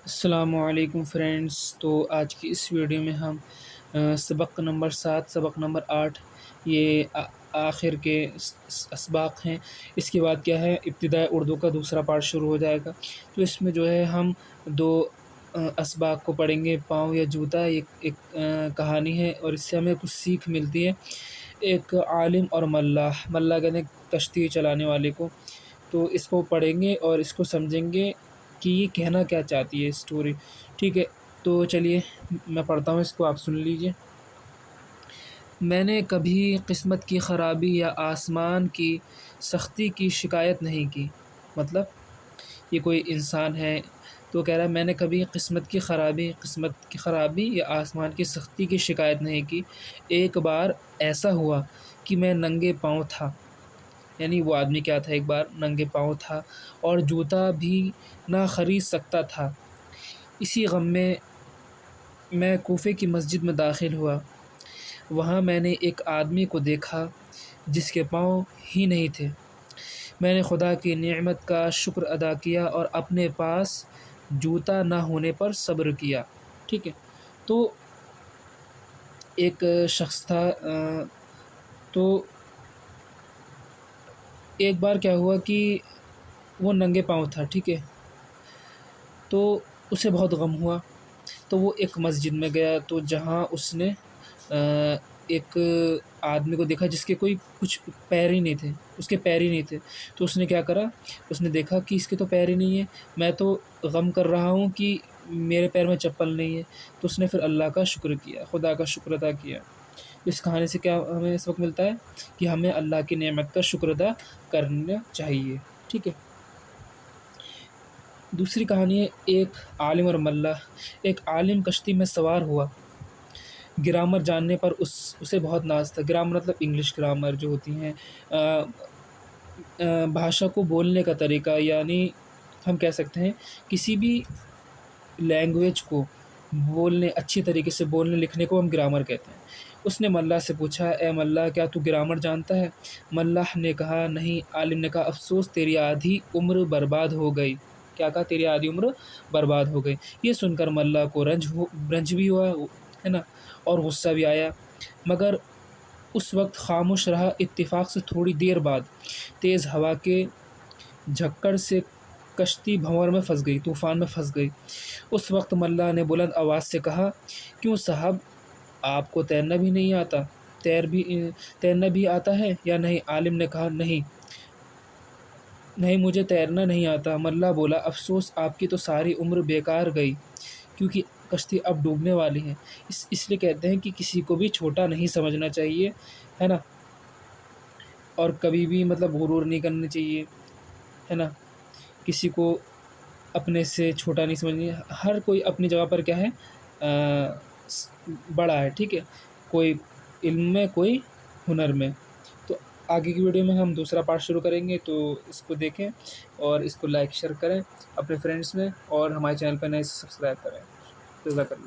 السلام علیکم فرینڈس، تو آج کی اس ویڈیو میں ہم سبق نمبر 7 سبق نمبر 8 یہ آخر کے اسباق ہیں۔ اس کے بعد کیا ہے، ابتدائی اردو کا دوسرا پارٹ شروع ہو جائے گا۔ تو اس میں جو ہے ہم دو اسباق کو پڑھیں گے، پاؤں یا جوتا۔ ایک کہانی ہے اور اس سے ہمیں کچھ سیکھ ملتی ہے۔ ایک عالم اور ملاح کہتے ہیں کشتی چلانے والے کو۔ تو اس کو پڑھیں گے اور اس کو سمجھیں گے کہ یہ کہنا کیا چاہتی ہے اسٹوری، ٹھیک ہے۔ تو چلیے میں پڑھتا ہوں، اس کو آپ سن لیجئے۔ میں نے کبھی قسمت کی خرابی یا آسمان کی سختی کی شکایت نہیں کی۔ مطلب یہ کوئی انسان ہے تو کہہ رہا ہے میں نے کبھی قسمت کی خرابی یا آسمان کی سختی کی شکایت نہیں کی۔ ایک بار ایسا ہوا کہ میں ننگے پاؤں تھا، یعنی وہ آدمی کیا تھا، ایک بار ننگے پاؤں تھا اور جوتا بھی نہ خرید سکتا تھا۔ اسی غم میں کوفے کی مسجد میں داخل ہوا۔ وہاں میں نے ایک آدمی کو دیکھا جس کے پاؤں ہی نہیں تھے۔ میں نے خدا کی نعمت کا شکر ادا کیا اور اپنے پاس جوتا نہ ہونے پر صبر کیا، ٹھیک ہے۔ تو ایک شخص تھا، تو ایک بار کیا ہوا کہ وہ ننگے پاؤں تھا، ٹھیک ہے۔ تو اسے بہت غم ہوا، تو وہ ایک مسجد میں گیا، تو جہاں اس نے ایک آدمی کو دیکھا جس کے کچھ پیر ہی نہیں تھے، اس کے پیر ہی نہیں تھے۔ تو اس نے کیا کرا، اس نے دیکھا کہ اس کے تو پیر ہی نہیں ہیں، میں تو غم کر رہا ہوں کہ میرے پیر میں چپل نہیں ہے۔ تو اس نے پھر اللہ کا شکر کیا، خدا کا شکر ادا کیا۔ اس کہانی سے کیا ہمیں سبق ملتا ہے کہ ہمیں اللہ کی نعمت کا شکر ادا کرنا چاہیے، ٹھیک ہے۔ دوسری کہانی ہے ایک عالم اور ملاح۔ ایک عالم کشتی میں سوار ہوا، گرامر جاننے پر اسے بہت ناز تھا۔ گرامر مطلب انگلش گرامر جو ہوتی ہیں، بھاشا کو بولنے کا طریقہ، یعنی ہم کہہ سکتے ہیں کسی بھی لینگویج کو اچھی طریقے سے بولنے لکھنے کو ہم گرامر کہتے ہیں۔ اس نے ملاح سے پوچھا، اے ملاح کیا تو گرامر جانتا ہے؟ ملاح نے کہا نہیں۔ عالم نے کہا افسوس تیری آدھی عمر برباد ہو گئی۔ کیا کہا؟ تیری آدھی عمر برباد ہو گئی۔ یہ سن کر ملاح کو رنج بھی ہوا ہے نا، اور غصہ بھی آیا، مگر اس وقت خاموش رہا۔ اتفاق سے تھوڑی دیر بعد تیز ہوا کے جھکڑ سے کشتی بھنور میں پھنس گئی، طوفان میں پھنس گئی۔ اس وقت ملاح نے بلند آواز سے کہا، کیوں صاحب، آپ کو تیرنا بھی نہیں آتا؟ تیرنا بھی آتا ہے یا نہیں؟ عالم نے کہا نہیں مجھے تیرنا نہیں آتا۔ ملاح بولا افسوس آپ کی تو ساری عمر بیکار گئی، کیونکہ کشتی اب ڈوبنے والی ہے۔ اس لیے کہتے ہیں کہ کسی کو بھی چھوٹا نہیں سمجھنا چاہیے، ہے نا، اور کبھی بھی غرور نہیں کرنا چاہیے، ہے نا، کسی کو اپنے سے چھوٹا نہیں سمجھنی۔ ہر کوئی اپنی جگہ پر کیا ہے، بڑا ہے، ٹھیک ہے، کوئی علم میں، کوئی ہنر میں۔ تو آگے کی ویڈیو میں ہم دوسرا پارٹ شروع کریں گے، تو اس کو دیکھیں اور اس کو لائک شیئر کریں اپنے فرینڈس میں، اور ہمارے چینل پر نئے سے سبسکرائب کریں۔ جزاک اللہ۔